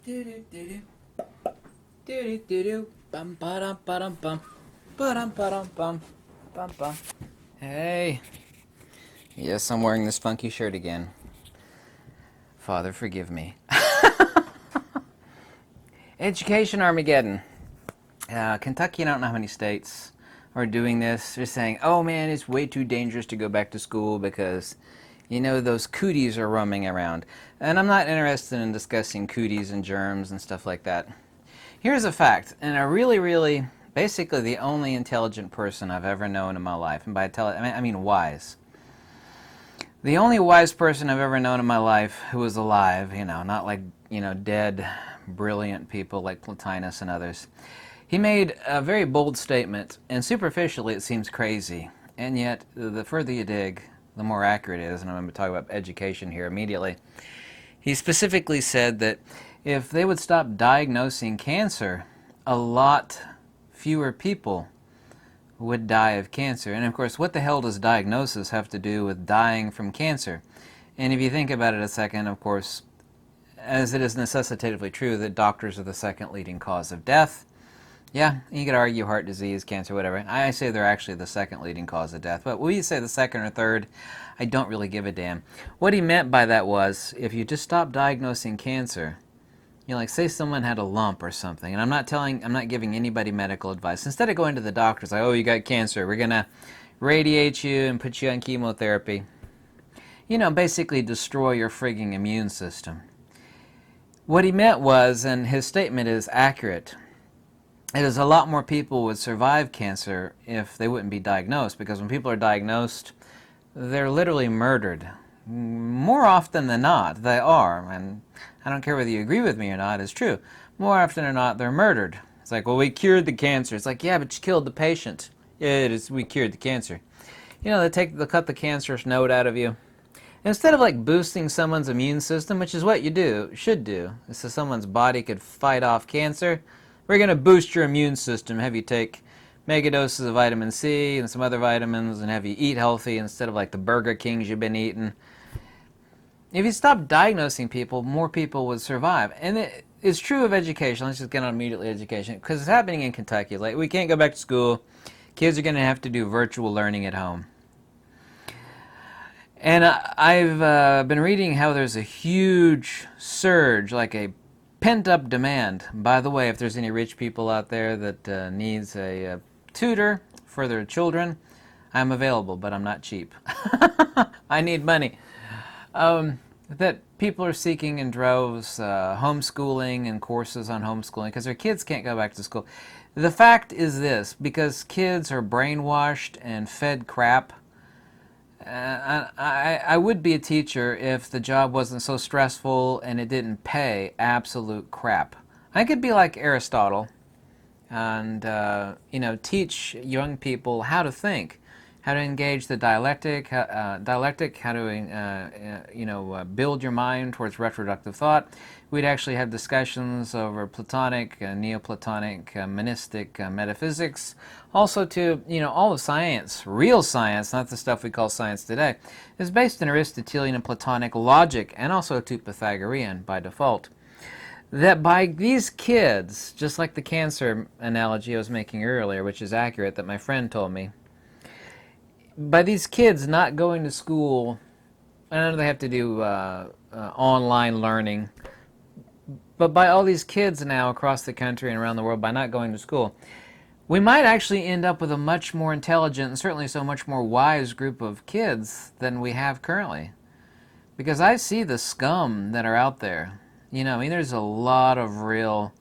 Do do do do do do do do. Bum ba dum ba dum bum. Ba dum ba dum bum. Bum bum. Hey. Yes, I'm wearing this funky shirt again. Father, forgive me. Education Armageddon. Kentucky, I don't know how many states are doing this. They're saying, oh man, it's way too dangerous to go back to school because, those cooties are roaming around. And I'm not interested in discussing cooties and germs and stuff like that. Here's a fact, and a really, basically the only intelligent person I've ever known in my life, and by I mean wise. The only wise person I've ever known in my life who was alive, not like, dead, brilliant people like Plotinus and others. He made a very bold statement, and superficially it seems crazy, and yet the further you dig, the more accurate it is, and I'm going to talk about education here immediately. He specifically said that if they would stop diagnosing cancer, a lot fewer people would die of cancer. And of course, what the hell does diagnosis have to do with dying from cancer? And if you think about it a second, of course, as it is necessitatively true that doctors are the second leading cause of death, yeah, you could argue heart disease, cancer, whatever. I say they're actually the second leading cause of death, but will you say the second or third? I don't really give a damn. What he meant by that was, if you just stop diagnosing cancer, like say someone had a lump or something, and I'm not giving anybody medical advice. Instead of going to the doctors like, oh, you got cancer, we're gonna radiate you and put you on chemotherapy. Basically destroy your frigging immune system. What he meant was, and his statement is accurate, it is a lot more people would survive cancer if they wouldn't be diagnosed, because when people are diagnosed, they're literally murdered. More often than not, they are, and I don't care whether you agree with me or not, it's true. More often than not, they're murdered. It's like, well, we cured the cancer. It's like, yeah, but you killed the patient. Yeah, it is, we cured the cancer. They'll cut the cancerous node out of you. Instead of like boosting someone's immune system, which is what you should do, so someone's body could fight off cancer, we're going to boost your immune system, have you take mega doses of vitamin C and some other vitamins, and have you eat healthy instead of like the Burger Kings you've been eating. If you stop diagnosing people, more people would survive. And it's true of education. Let's just get on immediately education, because it's happening in Kentucky. Like, we can't go back to school. Kids are going to have to do virtual learning at home. And I've been reading how there's a huge surge, like a pent-up demand. By the way, if there's any rich people out there that needs a tutor for their children, I'm available, but I'm not cheap. I need money. That people are seeking in droves homeschooling and courses on homeschooling because their kids can't go back to school. The fact is this, because kids are brainwashed and fed crap. I would be a teacher if the job wasn't so stressful and it didn't pay absolute crap. I could be like Aristotle and teach young people how to think, how to engage the dialectic, how to build your mind towards retroductive thought. We'd actually have discussions over Platonic, Neoplatonic, monistic metaphysics. Also to, all of science, real science, not the stuff we call science today, is based in Aristotelian and Platonic logic, and also to Pythagorean by default. That by these kids, just like the cancer analogy I was making earlier, which is accurate, that my friend told me, by these kids not going to school, I know they have to do online learning, but by all these kids now across the country and around the world, by not going to school, we might actually end up with a much more intelligent and certainly so much more wise group of kids than we have currently. Because I see the scum that are out there. There's a lot of real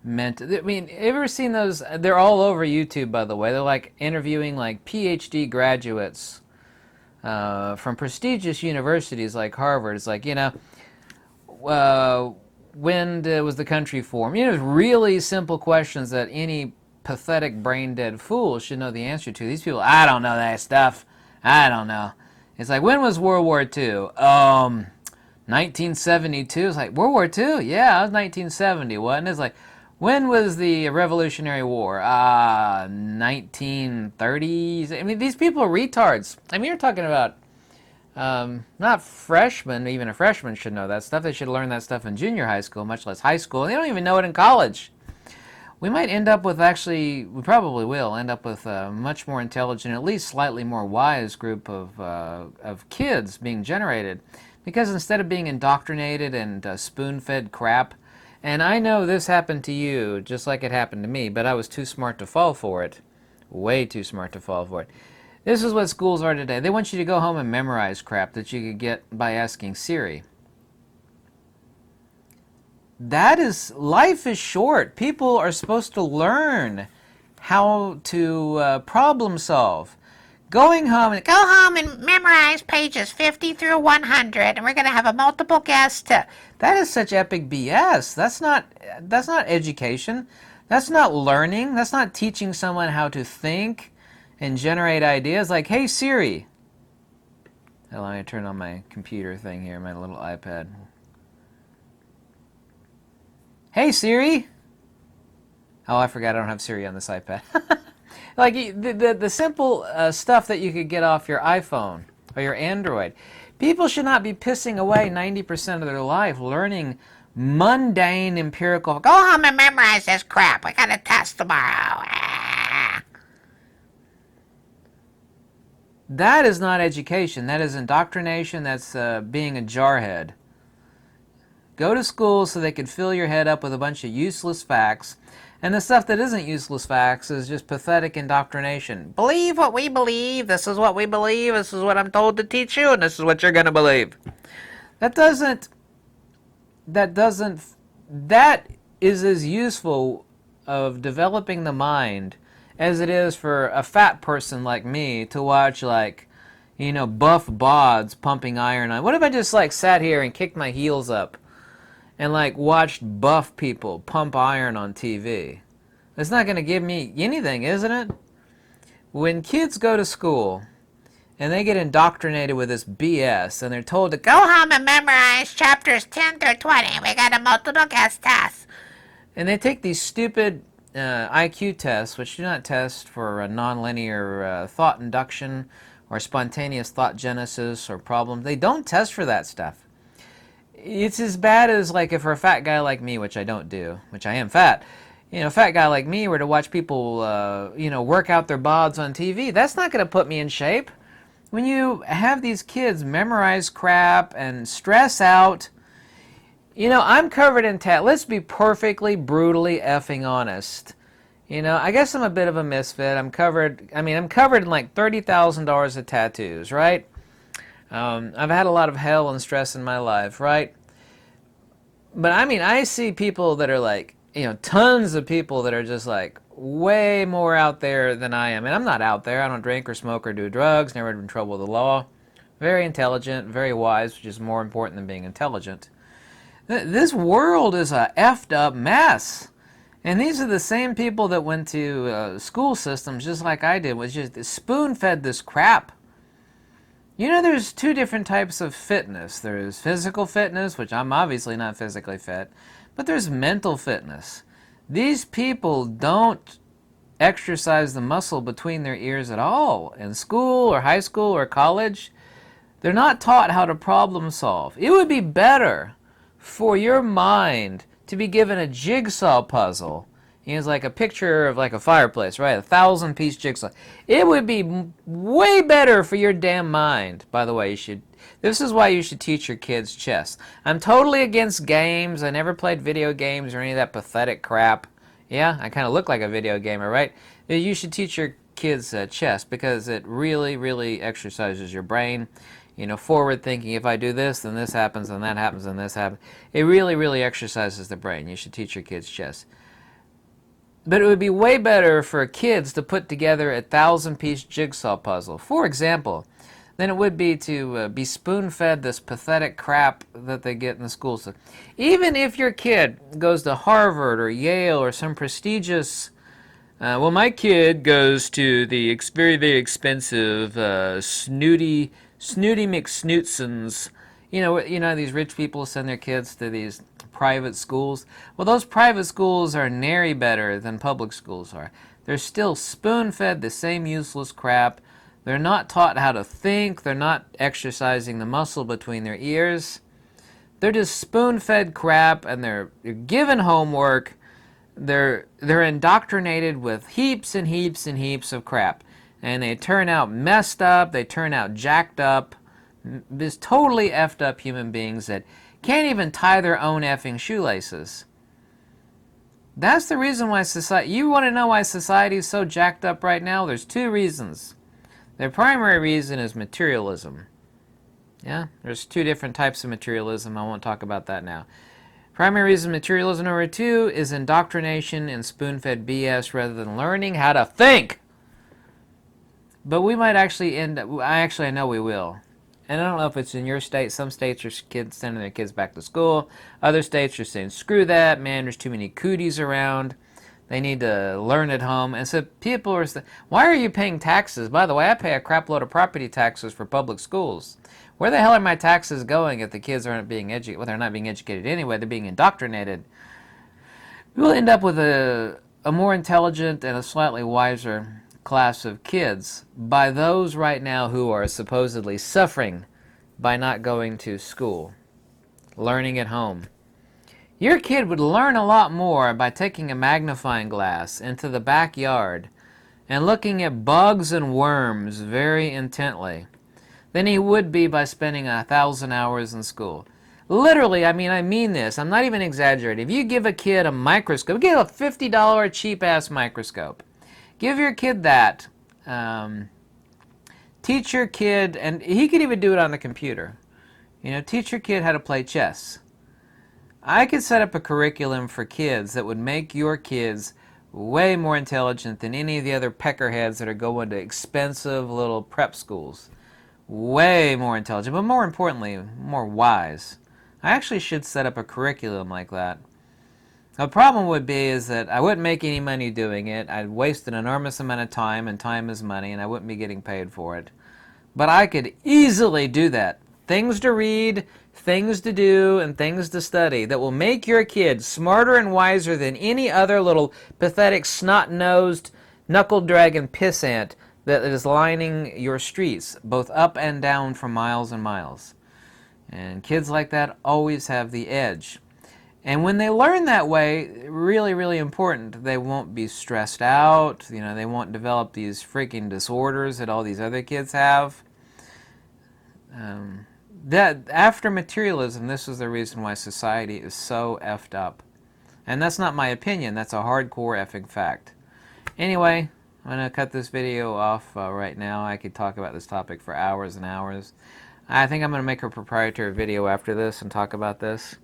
ever seen those? They're all over YouTube, by the way. They're like interviewing like PhD graduates from prestigious universities like Harvard. It's like, when was the country formed? It's really simple questions that any pathetic brain-dead fool should know the answer to. These people, I don't know that stuff. I don't know. It's like, when was World War II? 1972. It's like, World War II? Yeah, it was 1970, wasn't it? It's like, when was the Revolutionary War? 1930s. These people are retards. You're talking about Not freshmen, even a freshman should know that stuff. They should learn that stuff in junior high school, much less high school. They don't even know it in college. We might end up with, actually, we probably will end up with a much more intelligent, at least slightly more wise group of kids being generated. Because instead of being indoctrinated and spoon-fed crap, and I know this happened to you just like it happened to me, but I was too smart to fall for it. Way too smart to fall for it. This is what schools are today. They want you to go home and memorize crap that you could get by asking Siri. Life is short. People are supposed to learn how to problem solve. Go home and memorize pages 50 through 100, and we're going to have a multiple guess test. That is such epic BS. That's not education. That's not learning. That's not teaching someone how to think and generate ideas. Like, hey Siri. Let me turn on my computer thing here, my little iPad. Hey Siri! Oh, I forgot I don't have Siri on this iPad. Like the simple stuff that you could get off your iPhone or your Android. People should not be pissing away 90% of their life learning mundane empirical. Go home and memorize this crap. I got a test tomorrow. That is not education. That is indoctrination. That's being a jarhead. Go to school so they can fill your head up with a bunch of useless facts. And the stuff that isn't useless facts is just pathetic indoctrination. Believe what we believe. This is what we believe. This is what I'm told to teach you. And this is what you're going to believe. That is as useful of developing the mind as it is for a fat person like me to watch, like, you know, buff bods pumping iron on. What if I just like sat here and kicked my heels up and like watched buff people pump iron on TV? It's not going to give me anything, isn't it? When kids go to school and they get indoctrinated with this BS and they're told to go home and memorize chapters 10 through 20, we got a multiple guess test. And they take these stupid IQ tests, which do not test for a nonlinear thought induction or spontaneous thought genesis or problems. They don't test for that stuff. It's as bad as like if for a fat guy like me, which I don't do, which I am fat, you know, a fat guy like me were to watch people, you know, work out their bods on TV. That's not going to put me in shape. When you have these kids memorize crap and stress out, you know, I'm covered in let's be perfectly, brutally effing honest. You know, I guess I'm a bit of a misfit. I'm covered in like $30,000 of tattoos, right? I've had a lot of hell and stress in my life, right? But I mean, I see people that are like, you know, tons of people that are just like way more out there than I am. And I'm not out there. I don't drink or smoke or do drugs, never had in trouble with the law. Very intelligent, very wise, which is more important than being intelligent. This world is a effed up mess. And these are the same people that went to school systems just like I did, was just spoon-fed this crap. You know, there's two different types of fitness. There's physical fitness, which I'm obviously not physically fit, but there's mental fitness. These people don't exercise the muscle between their ears at all. In school or high school or college, they're not taught how to problem solve. It would be better for your mind to be given a jigsaw puzzle. It's like a picture of like a fireplace, right? 1,000-piece jigsaw. It would be way better for your damn mind. By the way, this is why you should teach your kids chess. I'm totally against games. I never played video games or any of that pathetic crap. Yeah, I kind of look like a video gamer, right? You should teach your kids chess because it really, really exercises your brain. You know, forward thinking, if I do this, then this happens, and that happens, and this happens. It really, really exercises the brain. You should teach your kids chess. But it would be way better for kids to put together a 1,000-piece jigsaw puzzle, for example, than it would be to be spoon-fed this pathetic crap that they get in the schools. Even if your kid goes to Harvard or Yale or some prestigious, well, my kid goes to the very, very expensive snooty McSnootsons. You know, these rich people send their kids to these private schools. Well, those private schools are nary better than public schools are. They're still spoon-fed the same useless crap They're not taught how to think. They're not exercising the muscle between their ears. They're just spoon-fed crap, and they're given homework. They're indoctrinated with heaps and heaps and heaps of crap, and they turn out messed up. They turn out jacked up. These totally effed up human beings that can't even tie their own effing shoelaces. That's the reason why society... You want to know why society is so jacked up right now? There's two reasons. The primary reason is materialism. Yeah, there's two different types of materialism. I won't talk about that now. Primary reason materialism number two is indoctrination and spoon-fed BS rather than learning how to think. But we might actually end up... I know we will. And I don't know if it's in your state. Some states are kids sending their kids back to school. Other states are saying, screw that, man, there's too many cooties around. They need to learn at home. And so people are saying, why are you paying taxes? By the way, I pay a crap load of property taxes for public schools. Where the hell are my taxes going if the kids aren't being educated? Well, they're not being educated anyway. They're being indoctrinated. We'll end up with a more intelligent and a slightly wiser class of kids by those right now who are supposedly suffering by not going to school, learning at home. Your kid would learn a lot more by taking a magnifying glass into the backyard and looking at bugs and worms very intently than he would be by spending 1,000 hours in school. Literally, I mean this. I'm not even exaggerating. If you give a kid a microscope, give a $50 cheap-ass microscope. Give your kid that. Teach your kid, and he could even do it on the computer. You know, teach your kid how to play chess. I could set up a curriculum for kids that would make your kids way more intelligent than any of the other peckerheads that are going to expensive little prep schools. Way more intelligent, but more importantly, more wise. I actually should set up a curriculum like that. The problem would be is that I wouldn't make any money doing it. I'd waste an enormous amount of time, and time is money, and I wouldn't be getting paid for it. But I could easily do that. Things to read, things to do, and things to study that will make your kid smarter and wiser than any other little pathetic, snot-nosed, knuckle-dragging pissant that is lining your streets, both up and down for miles and miles. And kids like that always have the edge. And when they learn that way, really, really important, they won't be stressed out. You know, they won't develop these freaking disorders that all these other kids have. That after materialism, this is the reason why society is so effed up. And that's not my opinion. That's a hardcore effing fact. Anyway, I'm going to cut this video off right now. I could talk about this topic for hours and hours. I think I'm going to make a proprietary video after this and talk about this.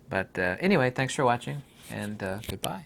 But anyway, thanks for watching, and goodbye.